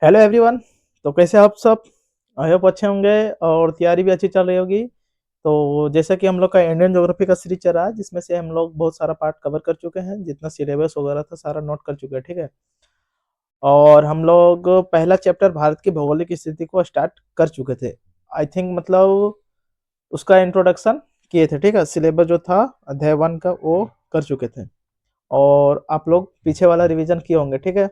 Hello everyone. तो कैसे आप सब? आई होप अच्छे होंगे और तैयारी भी अच्छी चल रही होगी। तो जैसा कि हम लोग का इंडियन ज्योग्राफी का सीरीज चल रहा है, जिसमें से हम लोग बहुत सारा पार्ट कवर कर चुके हैं, जितना सिलेबस वगैरह था सारा नोट कर चुके हैं, ठीक है। और हम लोग पहला चैप्टर भारत की भौगोलिक स्थिति को स्टार्ट कर चुके थे। आई थिंक मतलब उसका इंट्रोडक्शन किए थे, ठीक है। सिलेबस जो था अध्याय 1 का वो कर चुके थे और आप लोग पीछे वाला रिवीजन किए होंगे, ठीक है।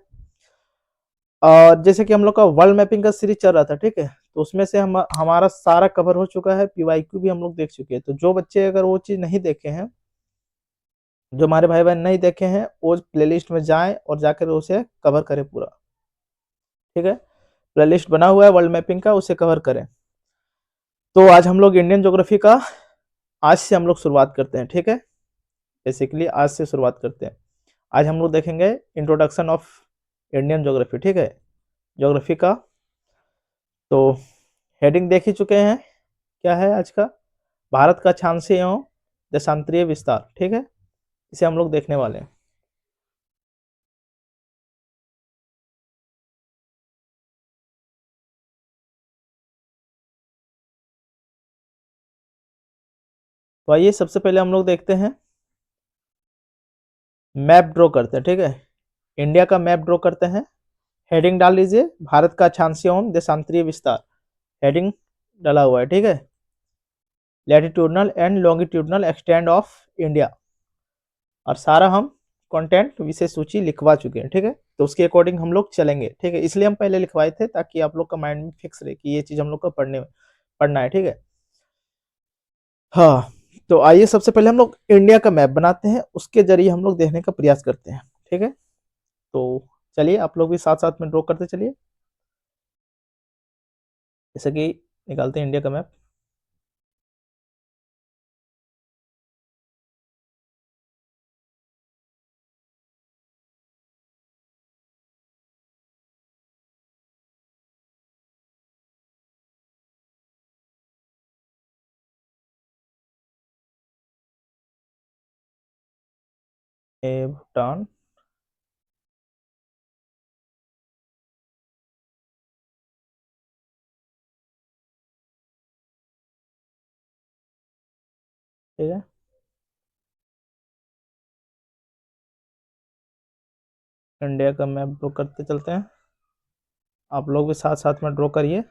और जैसे कि हम लोग का वर्ल्ड मैपिंग का सीरीज चल रहा था, ठीक है। तो उसमें से हमारा सारा कवर हो चुका है, पीवाईक्यू भी हम लोग देख चुके हैं। तो जो बच्चे अगर वो चीज़ नहीं देखे हैं, जो हमारे भाई बहन नहीं देखे हैं, वो प्लेलिस्ट में जाएं और जाकर उसे कवर करें पूरा, ठीक है। प्लेलिस्ट बना हुआ है वर्ल्ड मैपिंग का, उसे कवर करें। तो आज हम लोग इंडियन ज्योग्राफी का आज से हम लोग शुरुआत करते हैं, ठीक है। बेसिकली आज से शुरुआत करते हैं। आज हम लोग देखेंगे इंट्रोडक्शन ऑफ इंडियन ज्योग्राफी, ठीक है, ज्योग्राफी का। तो हेडिंग देख ही चुके हैं, क्या है आज का? भारत का अक्षांशीय एवं देशांतरीय विस्तार, ठीक है। इसे हम लोग देखने वाले हैं। तो आइए सबसे पहले हम लोग देखते हैं, मैप ड्रॉ करते हैं, ठीक है। इंडिया का मैप ड्रॉ करते हैं। हेडिंग डाल लीजिए, भारत का अक्षांशीय एवं देशांतरीय विस्तार। हेडिंग डाला हुआ है, ठीक है। Latitudinal and longitudinal extend of India. और सारा हम कंटेंट विषय सूची लिखवा चुके हैं, ठीक है। तो उसके अकॉर्डिंग हम लोग चलेंगे, ठीक है। इसलिए हम पहले लिखवाए थे ताकि आप लोग का माइंड में फिक्स रहे कि ये चीज हम लोग को पढ़ना है, ठीक है। हाँ, तो आइए सबसे पहले हम लोग इंडिया का मैप बनाते हैं, उसके जरिए हम लोग देखने का प्रयास करते हैं, ठीक है। तो चलिए आप लोग भी साथ साथ में ड्रॉ करते चलिए। जैसे कि निकालते हैं इंडिया का मैप। ये भूटान, ठीक है। इंडिया का मैप ड्रॉ करते चलते हैं, आप लोग भी साथ साथ में ड्रॉ करिए।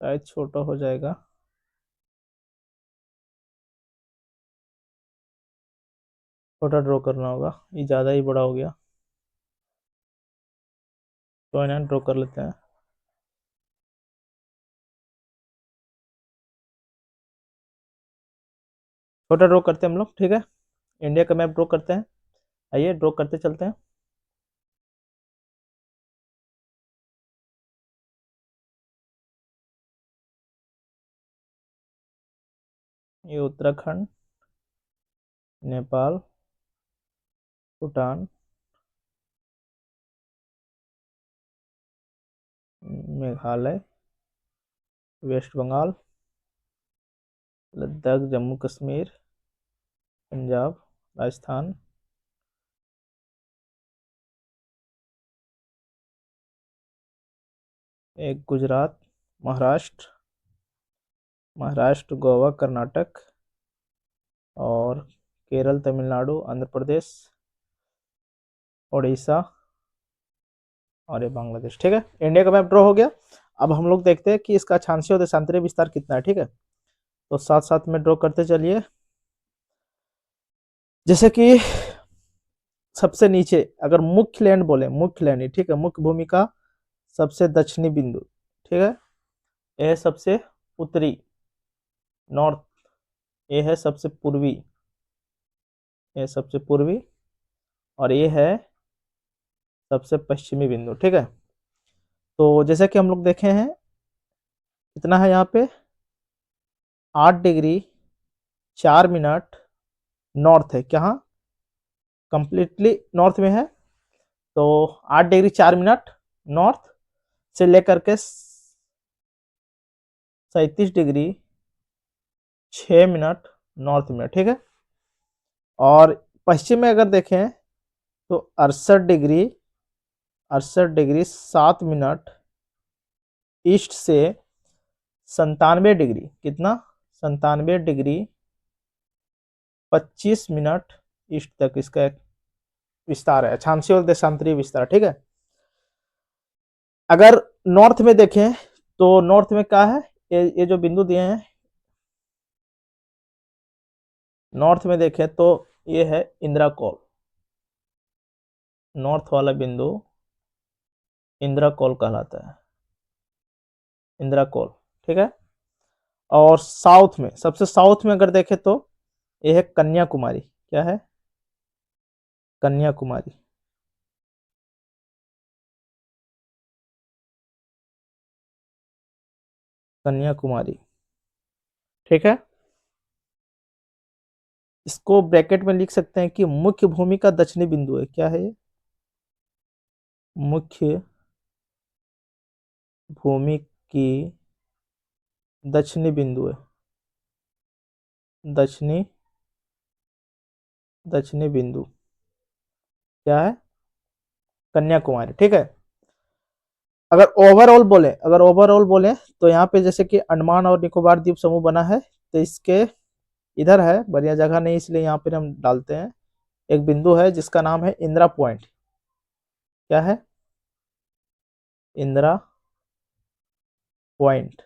शायद छोटा हो जाएगा, छोटा ड्रॉ करना होगा, ये ज़्यादा ही बड़ा हो गया। तो इन्हें ड्रॉ कर लेते हैं। छोटा ड्रॉ करते हैं हम लोग, ठीक है। इंडिया का मैप ड्रॉ करते हैं। आइए ड्रॉ करते चलते हैं। ये उत्तराखंड, नेपाल, भूटान, मेघालय, वेस्ट बंगाल, लद्दाख, जम्मू कश्मीर, पंजाब, राजस्थान, एक गुजरात, महाराष्ट्र, गोवा, कर्नाटक, और केरल, तमिलनाडु, आंध्र प्रदेश, उड़ीसा, और ये बांग्लादेश, ठीक है। इंडिया का मैप ड्रॉ हो गया। अब हम लोग देखते हैं कि इसका अक्षांशीय और देशांतरीय विस्तार कितना है, ठीक है। तो साथ साथ में ड्रॉ करते चलिए। जैसे कि सबसे नीचे अगर मुख्य लैंड बोले, मुख्य लैंड, ठीक है, मुख्य भूमि का सबसे दक्षिणी बिंदु, ठीक है। यह है सबसे उत्तरी, नॉर्थ। ये है सबसे पूर्वी, ये सबसे पूर्वी। और ये है सबसे पश्चिमी बिंदु, ठीक है। तो जैसा कि हम लोग देखे हैं, कितना है यहाँ पे, 8 डिग्री 4 मिनट नॉर्थ है, क्या? कंप्लीटली नॉर्थ में है। तो 8 डिग्री 4 मिनट नॉर्थ से लेकर के 37 डिग्री 6 मिनट नॉर्थ में, ठीक है। और पश्चिम में अगर देखें तो 68 डिग्री 7 मिनट ईस्ट से 97 डिग्री, कितना 97 डिग्री 25 मिनट ईस्ट तक इसका एक विस्तार है, अक्षांशीय और देशांतरीय विस्तार। ठीक है। अगर नॉर्थ में देखें तो नॉर्थ में क्या है, ये जो बिंदु दिए हैं, नॉर्थ में देखें तो ये है इंदिरा कॉल, नॉर्थ वाला बिंदु इंदिरा कॉल कहलाता है, इंदिरा कॉल। ठीक है। और साउथ में, सबसे साउथ में अगर देखें तो ये है कन्याकुमारी। क्या है, कन्याकुमारी। कन्याकुमारी। ठीक है। इसको ब्रैकेट में लिख सकते हैं कि मुख्य भूमि का दक्षिणी बिंदु है। क्या है ये, मुख्य भूमि की दक्षिणी बिंदु है, दक्षिणी दक्षिणी बिंदु क्या है, कन्याकुमारी। ठीक है। अगर ओवरऑल बोले तो यहाँ पे जैसे कि अंडमान और निकोबार द्वीप समूह बना है, तो इसके इधर है, बढ़िया जगह नहीं इसलिए यहाँ पे हम डालते हैं, एक बिंदु है जिसका नाम है इंदिरा पॉइंट। क्या है, इंदिरा पॉइंट।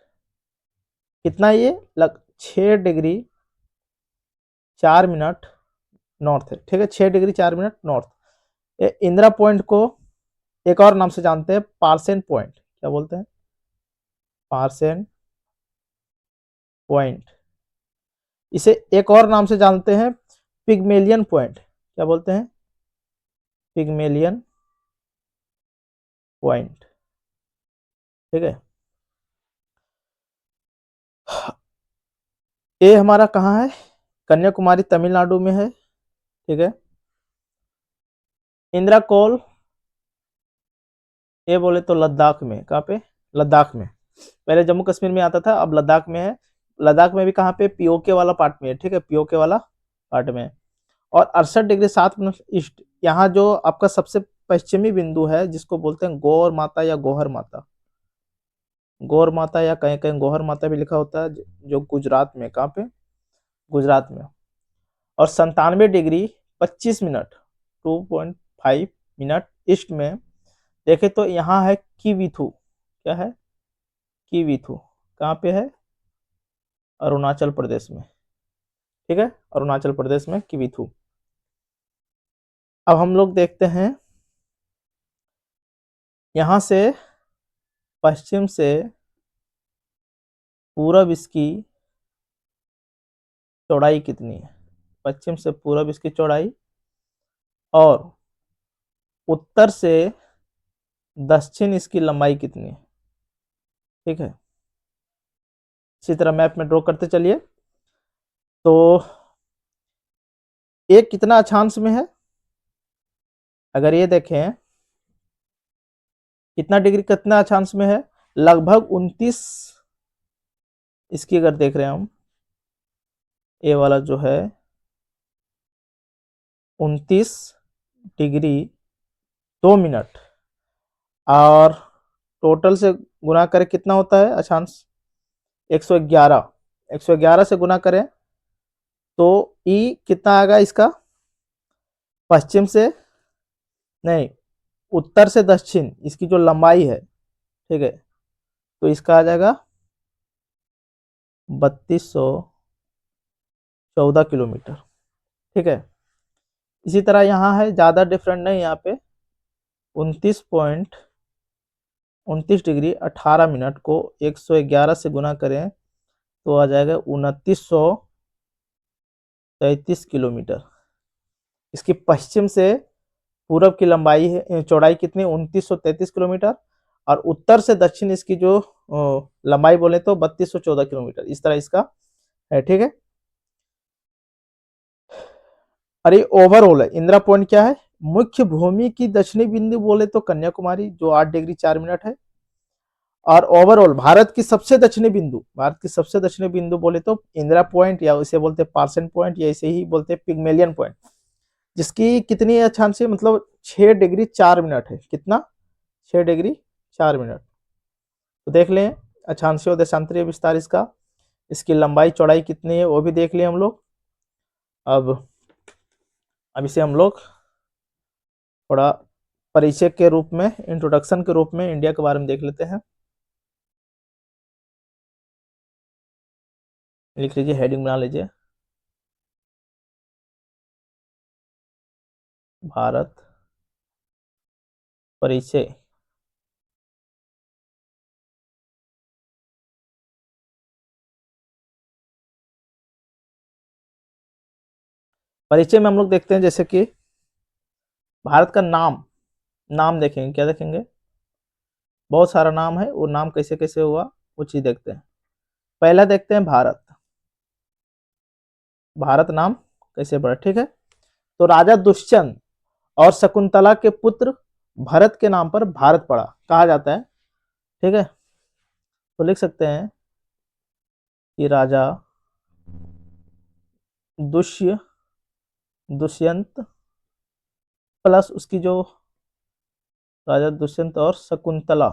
कितना ये 6 डिग्री 4 मिनट नॉर्थ है। ठीक है, 6 degree 4 minute north. Indira point को एक और नाम से जानते हैं, पार्सेन पॉइंट। क्या बोलते हैं, पार्सेन पॉइंट। इसे एक और नाम से जानते हैं, पिग्मेलियन पॉइंट। क्या बोलते हैं, पिग्मेलियन पॉइंट। ठीक है। ये हमारा कहाँ है, कन्याकुमारी तमिलनाडु में है। ठीक है। इंदिरा कॉल ये बोले तो लद्दाख में, कहाँ पे, लद्दाख में। पहले जम्मू कश्मीर में आता था, अब लद्दाख में है। लद्दाख में भी कहाँ पे, पीओके वाला पार्ट में है। ठीक है, पीओके वाला पार्ट में है। और 68 डिग्री 7 मिनट ईस्ट, यहाँ जो आपका सबसे पश्चिमी बिंदु है जिसको बोलते हैं गौर माता या गोहर माता, गौर माता या कहीं कहीं गोहर माता भी लिखा होता है, जो गुजरात में, कहाँ पे, गुजरात में। और 97 डिग्री 25 मिनट 2.5 मिनट ईस्ट में देखे तो यहाँ है किविथु। क्या है, किविथु कहाँ पे है, अरुणाचल प्रदेश में। ठीक है, अरुणाचल प्रदेश में किविथु। अब हम लोग देखते हैं यहां से पश्चिम से पूरब इसकी चौड़ाई कितनी है, पश्चिम से पूरब इसकी चौड़ाई, और उत्तर से दक्षिण इसकी लंबाई कितनी है। ठीक है, इसी तरह मैप में ड्रॉ करते चलिए। तो ये कितना अक्षांश में है, अगर ये देखें कितना डिग्री कितना अक्षांश में है, लगभग 29, इसकी अगर देख रहे हैं हम, ये वाला जो है 29 डिग्री 2 मिनट, और टोटल से गुना करें कितना होता है अक्षांश, 111, 111 से गुना करें तो ई कितना आएगा इसका, पश्चिम से नहीं, उत्तर से दक्षिण इसकी जो लंबाई है। ठीक है, तो इसका आ जाएगा 3214 किलोमीटर। ठीक है, इसी तरह यहाँ है, ज़्यादा डिफरेंट नहीं, यहाँ पे 29 डिग्री 18 मिनट को 111 से गुना करें तो आ जाएगा 2933 किलोमीटर। इसकी पश्चिम से पूरब की लंबाई है, चौड़ाई कितनी, 2933 किलोमीटर, और उत्तर से दक्षिण इसकी जो लंबाई बोले तो 3214 किलोमीटर, इस तरह इसका है। ठीक है, अरे ओवरऑल है, इंदिरा पॉइंट क्या है, मुख्य भूमि की दक्षिणी बिंदु बोले तो कन्याकुमारी जो 8 डिग्री 4 मिनट है, और ओवरऑल भारत की सबसे दक्षिणी बिंदु बोले तो इंदिरा पॉइंट, या इसे बोलते हैं पार्सन पॉइंट, या इसे ही बोलते हैं पिग्मेलियन पॉइंट, जिसकी कितनी अक्षांश मतलब 6 डिग्री 4 मिनट है। कितना? 6 डिग्री 4 मिनट। तो देख लें अक्षांशीय और देशांतरीय विस्तार इसका, इसकी लंबाई चौड़ाई कितनी है वो भी देख लिए हम लोग। अब इसे हम लोग थोड़ा परिचय के रूप में, इंट्रोडक्शन के रूप में इंडिया के बारे में देख लेते हैं। लिख लीजिए, हेडिंग बना लीजिए, भारत परिचय। परिचय में हम लोग देखते हैं जैसे कि भारत का नाम देखेंगे, क्या देखेंगे? बहुत सारा नाम है, वो नाम कैसे कैसे हुआ वो चीज देखते हैं। पहला देखते हैं भारत, भारत नाम कैसे पड़ा, ठीक है। तो राजा दुष्यंत और शकुंतला के पुत्र भरत के नाम पर भारत पड़ा, कहा जाता है, ठीक है। तो लिख सकते हैं कि राजा दुष्यंत प्लस उसकी जो राजा दुष्यंत और शकुंतला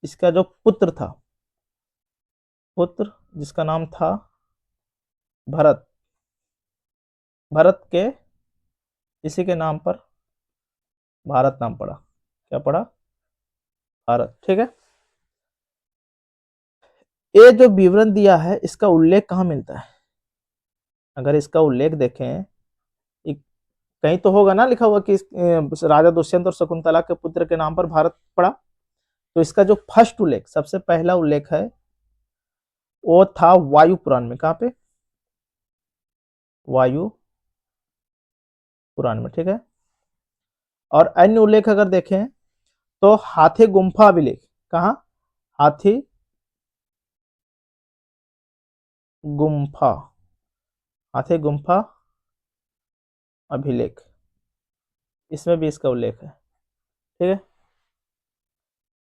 इसका जो पुत्र था, पुत्र जिसका नाम था भरत, भरत के इसी के नाम पर भारत नाम पड़ा। क्या पड़ा? भारत, ठीक है। ये जो विवरण दिया है इसका उल्लेख कहाँ मिलता है? अगर इसका उल्लेख देखें, कहीं तो होगा ना लिखा हुआ कि राजा दुष्यंत और शकुंतला के पुत्र के नाम पर भारत पड़ा। तो इसका जो फर्स्ट उल्लेख, सबसे पहला उल्लेख है वो था वायु पुराण में। कहां पे? वायु पुराण में, ठीक है। और अन्य उल्लेख अगर देखें तो हाथी गुम्फा अभिलेख, कहा? हाथी गुम्फा, हाथी गुम्फा अभिलेख, इसमें भी इसका उल्लेख है, ठीक है।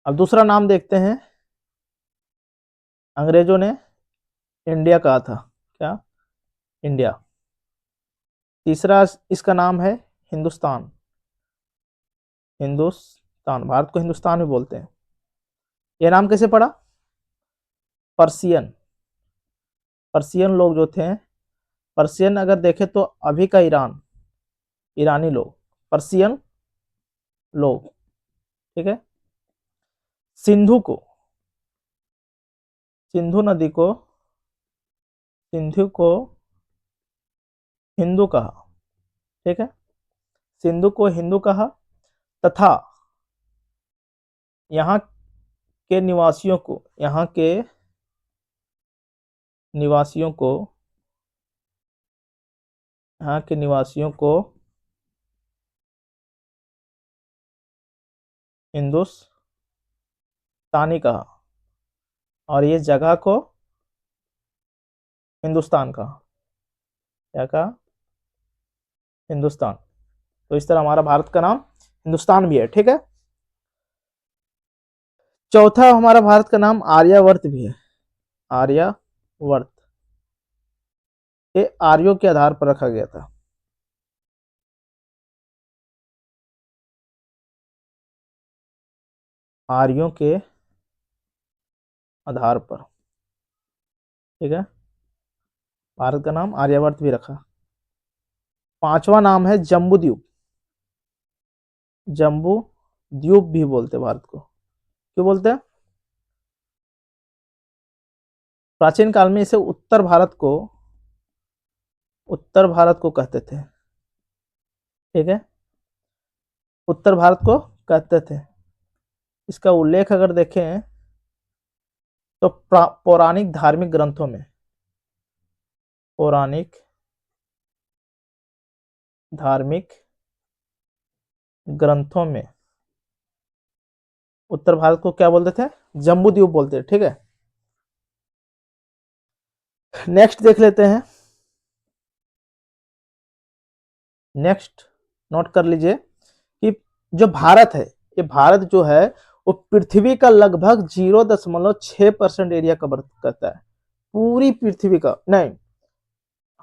अब दूसरा नाम देखते हैं, अंग्रेजों ने इंडिया कहा था, क्या? इंडिया। तीसरा इसका नाम है हिंदुस्तान, भारत को हिंदुस्तान भी बोलते हैं। यह नाम कैसे पड़ा? पर्शियन लोग जो थे, पर्शियन अगर देखें तो अभी का ईरानी लोग, पर्शियन लोग, ठीक है। सिंधु नदी को हिंदू कहा, ठीक है। सिंधु को हिंदू कहा, तथा यहाँ के निवासियों को हिंदुस्तानी कहा, और ये जगह को हिंदुस्तान कहा। क्या कहा? हिंदुस्तान। तो इस तरह हमारा भारत का नाम हिंदुस्तान भी है, ठीक है। चौथा हमारा भारत का नाम आर्यावर्त भी है। आर्यावर्त, ये आर्यों के आधार पर रखा गया था। आर्यों के आधार पर, ठीक है, भारत का नाम आर्यावर्त भी रखा। पांचवा नाम है जम्बू द्वीप। जम्बू द्वीप भी बोलते भारत को। क्यों बोलते हैं? प्राचीन काल में इसे उत्तर भारत को कहते थे, ठीक है, उत्तर भारत को कहते थे। इसका उल्लेख अगर देखें तो पौराणिक धार्मिक ग्रंथों में, पौराणिक धार्मिक ग्रंथों में उत्तर भारत को क्या बोलते थे? जम्बू द्वीप बोलते थे, ठीक है। नेक्स्ट देख लेते हैं। नेक्स्ट नोट कर लीजिए कि जो भारत है कि भारत जो है वो पृथ्वी का लगभग 0.6% एरिया कवर करता है, पूरी पृथ्वी का नहीं,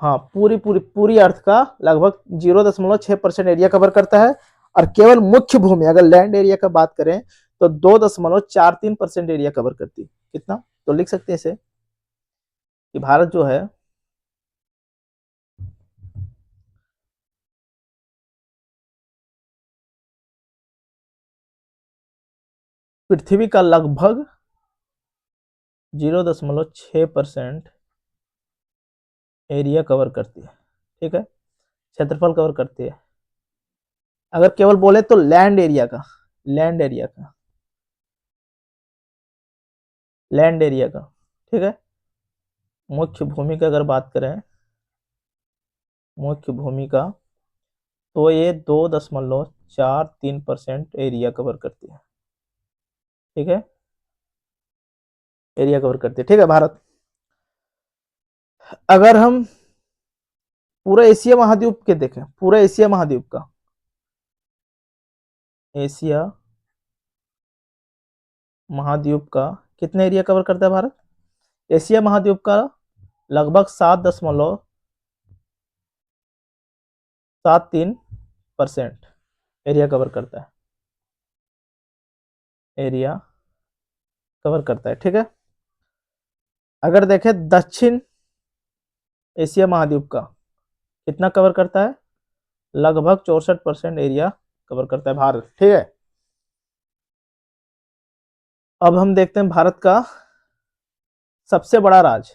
हाँ पूरी पूरी पूरी अर्थ का लगभग 0.6% एरिया कवर करता है। और केवल मुख्य भूमि अगर लैंड एरिया का बात करें तो 2.43% एरिया कवर करती है। कितना, तो लिख सकते हैं इसे कि भारत जो है पृथ्वी का लगभग 0.6% एरिया कवर करती है, ठीक है, क्षेत्रफल कवर करती है। अगर केवल बोले तो लैंड एरिया का, लैंड एरिया का, लैंड एरिया का, ठीक है। मुख्य भूमि का अगर बात करें, मुख्य भूमि का, तो ये 2.43% एरिया कवर करती है, ठीक है, एरिया कवर करती है, ठीक है भारत। अगर हम पूरा एशिया महाद्वीप के देखें, पूरा एशिया महाद्वीप का, एशिया महाद्वीप का कितना एरिया कवर करता है भारत? एशिया महाद्वीप का लगभग 7.73% एरिया कवर करता है, एरिया कवर करता है, ठीक है। अगर देखें दक्षिण एशिया महाद्वीप का कितना कवर करता है? लगभग 64% एरिया कवर करता है भारत, ठीक है। अब हम देखते हैं भारत का सबसे बड़ा राज्य,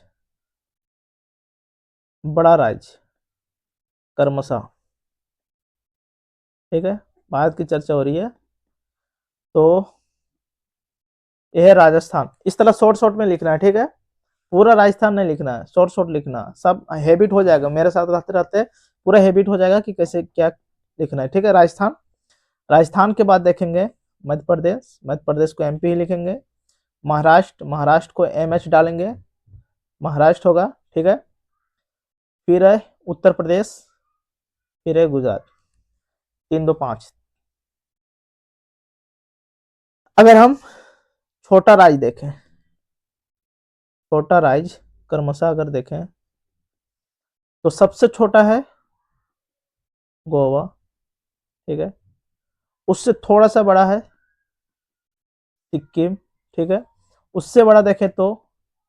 बड़ा राज्य कर्मशा, ठीक है, भारत की चर्चा हो रही है तो यह है राजस्थान। इस तरह शॉर्ट शॉर्ट में लिखना है, ठीक है, पूरा राजस्थान नहीं लिखना है, शॉर्ट शॉर्ट लिखना, सब हैबिट हो जाएगा, मेरे साथ रहते रहते पूरा हैबिट हो जाएगा कि कैसे क्या लिखना है, ठीक है। राजस्थान, राजस्थान के बाद देखेंगे मध्य प्रदेश, मध्य प्रदेश को एमपी ही लिखेंगे, महाराष्ट्र, महाराष्ट्र को एमएच डालेंगे, महाराष्ट्र होगा, ठीक है। फिर है उत्तर प्रदेश, फिर है गुजरात, 3 2 5। अगर हम छोटा राज्य देखें, छोटा राज्य क्रमशः अगर देखें तो सबसे छोटा है गोवा, ठीक है, उससे थोड़ा सा बड़ा है सिक्किम, ठीक है, उससे बड़ा देखें तो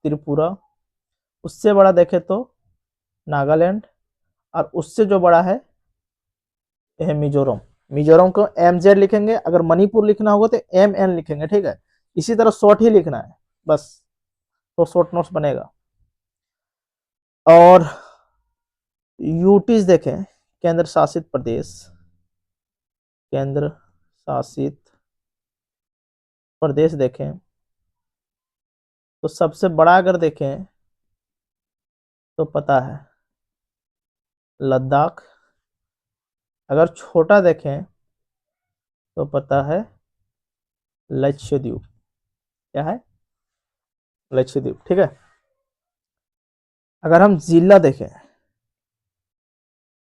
त्रिपुरा, उससे बड़ा देखें तो नागालैंड, और उससे जो बड़ा है यह मिजोरम। मिजोरम को MZ लिखेंगे, अगर मणिपुर लिखना होगा तो MN लिखेंगे, ठीक है। इसी तरह शॉर्ट ही लिखना है बस, तो शॉर्ट नोट्स बनेगा। और यूटीज देखें, केंद्र शासित प्रदेश, केंद्र शासित प्रदेश देखें तो सबसे बड़ा अगर देखें तो पता है लद्दाख, अगर छोटा देखें तो पता है लक्षद्वीप, क्या है? लक्षद्वीप, ठीक है। अगर हम जिला देखें,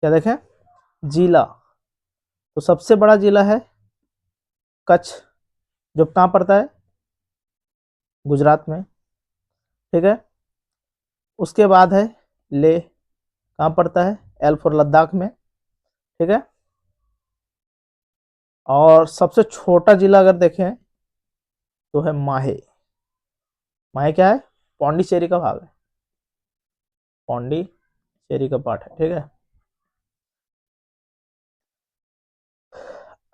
क्या देखें? जिला, तो सबसे बड़ा जिला है कच्छ, जो कहाँ पड़ता है? गुजरात में, ठीक है। उसके बाद है लेह, कहाँ पड़ता है? L फॉर लद्दाख में, ठीक है। और सबसे छोटा जिला अगर देखें तो है माहे, माहे क्या है? पौंडीचेरी का भाग है, पौंडीचेरी का पार्ट है, ठीक है।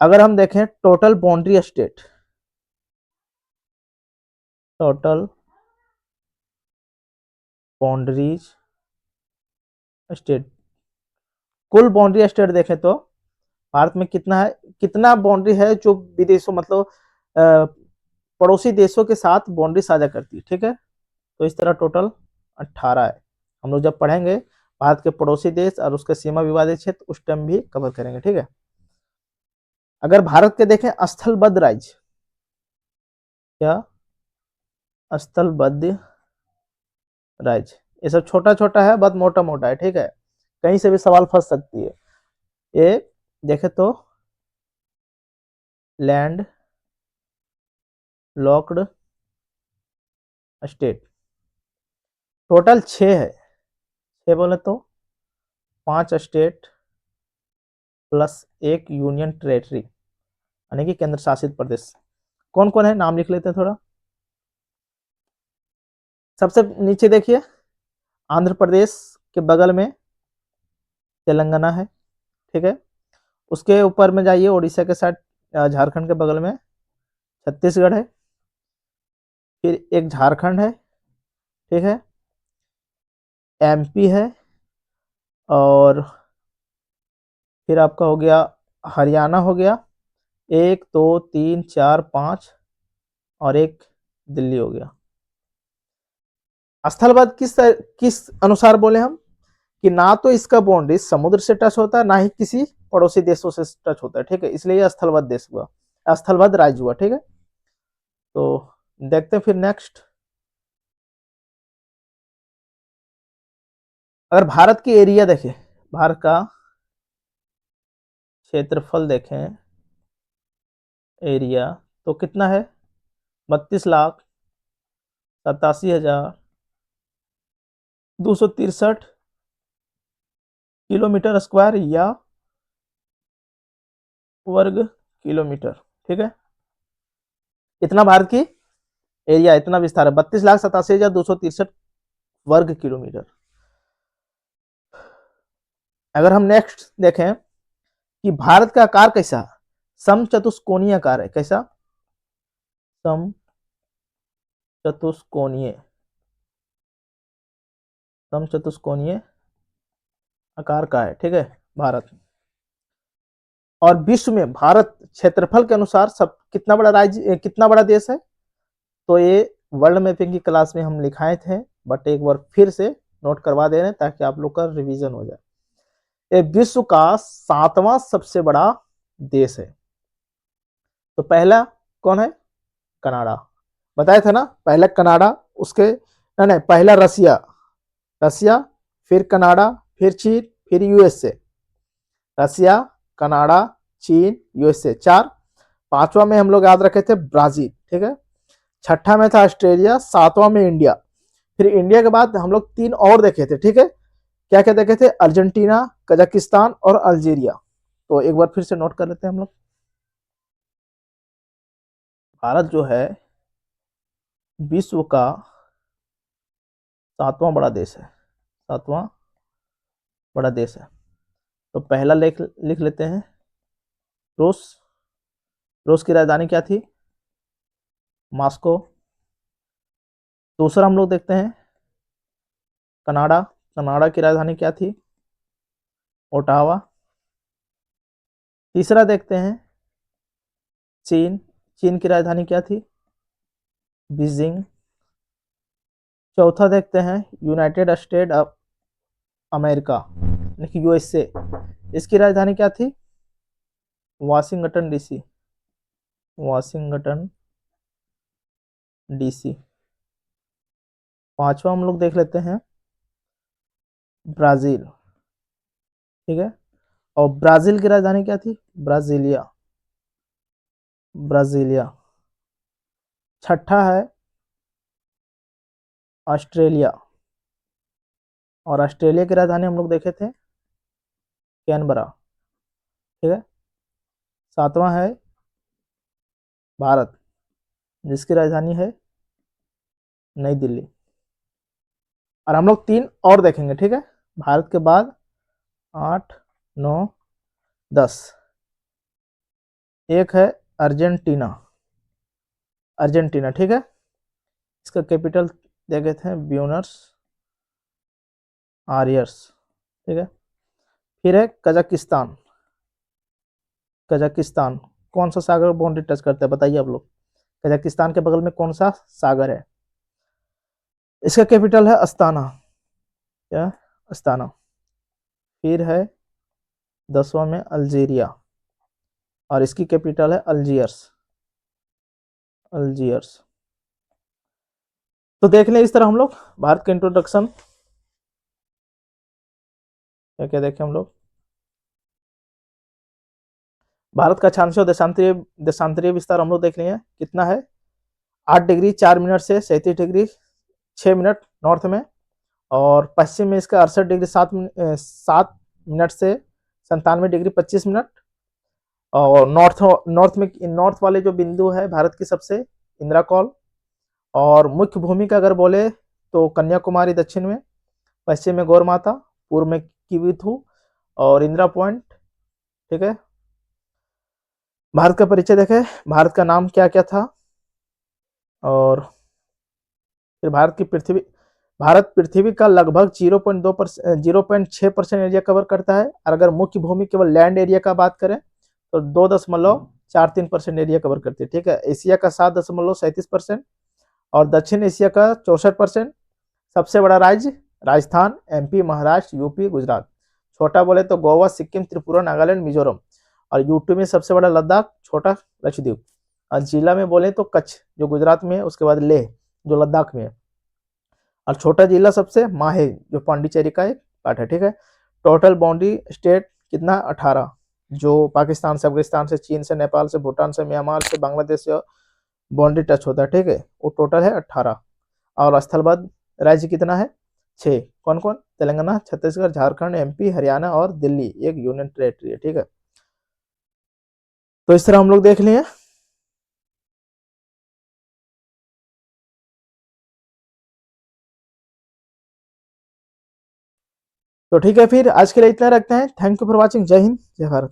अगर हम देखें total boundary state, total boundaries state, कुल बाउंड्री स्टेट देखें तो भारत में कितना है, कितना बाउंड्री है जो विदेशों मतलब पड़ोसी देशों के साथ बाउंड्री साझा करती है, ठीक है। तो इस तरह टोटल 18 है। हम लोग जब पढ़ेंगे भारत के पड़ोसी देश और उसके सीमा विवादित क्षेत्र उस टाइम भी कवर करेंगे, ठीक है। अगर भारत के देखें स्थलबद्ध राज्य, क्या स्थलबद्ध राज्य, ये सब छोटा छोटा है, बहुत मोटा मोटा है, ठीक है, कहीं से भी सवाल फंस सकती है। ये देखे तो लैंड लॉक्ड स्टेट। टोटल 6 है, 6 बोले तो 5 स्टेट प्लस एक यूनियन टेरेटरी यानी कि केंद्र शासित प्रदेश। कौन कौन है नाम लिख लेते हैं थोड़ा। सबसे नीचे देखिए, आंध्र प्रदेश के बगल में तेलंगाना है, ठीक है। उसके ऊपर में जाइए उड़ीसा के साथ, झारखंड के बगल में छत्तीसगढ़ है, फिर एक झारखंड है, ठीक है, एमपी है, और फिर आपका हो गया हरियाणा हो गया, 1 2 3 4 5, और एक दिल्ली हो गया। स्थलवाद किस अनुसार बोले हम कि ना तो इसका बाउंड्री समुद्र से टच होता है, ना ही किसी पड़ोसी देशों से टच होता है, ठीक है, इसलिए यह स्थलवाद देश हुआ, स्थलवाद राज्य हुआ, ठीक है। तो देखते हैं फिर नेक्स्ट। अगर भारत की एरिया देखें, भारत का क्षेत्रफल देखें, एरिया, तो कितना है, 32,87,263 किलोमीटर स्क्वायर या वर्ग किलोमीटर, ठीक है। इतना भारत की एरिया, इतना विस्तार है, 32,87,263 वर्ग किलोमीटर। अगर हम नेक्स्ट देखें कि भारत का आकार कैसा, समचतुष्कोणीय आकार है, कैसा, समचतुष्कोणीय, समचतुष्कोणीय आकार का है, ठीक है, भारत। और विश्व में भारत क्षेत्रफल के अनुसार सब कितना बड़ा राज्य, कितना बड़ा देश है, तो ये वर्ल्ड मैपिंग की क्लास में हम लिखाए थे, बट एक बार फिर से नोट करवा दे रहे हैं ताकि आप लोग का रिवीजन हो जाए। ये विश्व का 7वां सबसे बड़ा देश है। तो पहला कौन है, कनाडा, बताया था ना, पहला कनाडा, उसके नहीं नहीं, पहला रसिया, रसिया, फिर कनाडा, फिर चीन, फिर यूएसए, रसिया, कनाडा, चीन, यूएसए, 4। 5वां में हम लोग याद रखे थे ब्राजील, ठीक है। 6ठा में था ऑस्ट्रेलिया, 7वां में इंडिया। फिर इंडिया के बाद हम लोग 3 और देखे थे, ठीक है। क्या क्या देखे थे, अर्जेंटीना, कजाकिस्तान और अल्जीरिया। तो एक बार फिर से नोट कर लेते हैं हम लोग। भारत जो है विश्व का 7वां बड़ा देश है, 7वां बड़ा देश है। तो पहला लिख लेते हैं रूस। रूस की राजधानी क्या थी, मॉस्को। दूसरा हम लोग देखते हैं कनाडा, कनाडा की राजधानी क्या थी, ओटावा। तीसरा देखते हैं चीन, चीन की राजधानी क्या थी, बीजिंग। चौथा देखते हैं United state of America, USA, इसकी राजधानी क्या थी, वाशिंगटन डीसी, वाशिंगटन डीसी। पांचवा हम लोग देख लेते हैं ब्राजील, ठीक है, और ब्राजील की राजधानी क्या थी, ब्राजीलिया, ब्राजीलिया। छठा है ऑस्ट्रेलिया, और ऑस्ट्रेलिया की राजधानी हम लोग देखे थे कैनबरा, ठीक है। 7वां है भारत, जिसकी राजधानी है नई दिल्ली। और हम लोग 3 और देखेंगे, ठीक है, भारत के बाद 8 9 10। एक है अर्जेंटीना, अर्जेंटीना, ठीक है, इसका कैपिटल देखे थे ब्यूनस आयर्स, ठीक है। फिर है कजाकिस्तान, कजाकिस्तान कौन सा सागर बाउंड्री टच करता है, बताइए आप लोग, कजाकिस्तान के बगल में कौन सा सागर है, इसका कैपिटल है अस्ताना, क्या, अस्ताना। फिर है 10वां में अल्जीरिया, और इसकी कैपिटल है अल्जियर्स, अल्जियर्स। तो देख लें इस तरह हम लोग भारत का इंट्रोडक्शन, क्या क्या देखें हम लोग। भारत का अक्षांश और देशांतरीय देशांतरीय विस्तार हम लोग देख लिए हैं, कितना है 8 डिग्री 4 मिनट से 37 डिग्री 6 मिनट नॉर्थ में, और पश्चिम में इसका 68 डिग्री 7 मिनट से 97 डिग्री 25 मिनट। और नॉर्थ नॉर्थ में नॉर्थ वाले जो बिंदु है भारत की सबसे, इंदिरा कॉल। और मुख्य भूमि का अगर बोले तो कन्याकुमारी दक्षिण में, पश्चिम में गौर माता, पूर्व में किवीथू और इंदिरा पॉइंट। ठीक है, भारत का परिचय देखें, भारत का नाम क्या क्या था। और फिर भारत पृथ्वी का लगभग 0.6% एरिया कवर करता है। और अगर मुख्य भूमि केवल लैंड एरिया का बात करें तो 2.43% एरिया कवर करती है। ठीक है, एशिया का 7.37% और दक्षिण एशिया का 64%। सबसे बड़ा राज्य राजस्थान, एमपी, महाराष्ट्र, यूपी, गुजरात। छोटा बोले तो गोवा, सिक्किम, त्रिपुरा, नागालैंड, मिजोरम। और यूपी में सबसे बड़ा लद्दाख, छोटा लक्षद्वीप। और जिला में बोले तो कच्छ जो गुजरात में है, उसके बाद लेह जो लद्दाख में है। और छोटा जिला सबसे माहे जो पांडिचेरी का एक पार्ट है। ठीक है, टोटल बाउंड्री स्टेट कितना, 18, जो पाकिस्तान से, अफगानिस्तान से, चीन से, नेपाल से, भूटान से, म्यांमार से, बांग्लादेश से बाउंड्री टच होता है। ठीक है, वो टोटल है 18। और स्थलबद्ध राज्य कितना है, 6। कौन कौन, तेलंगाना, छत्तीसगढ़, झारखंड, एमपी, हरियाणा और दिल्ली एक यूनियन टेरेटरी है। ठीक है, तो इस तरह हम लोग देख लिए। तो ठीक है, फिर आज के लिए इतना रखते हैं। Thank you for watching. जय हिंद, जय भारत।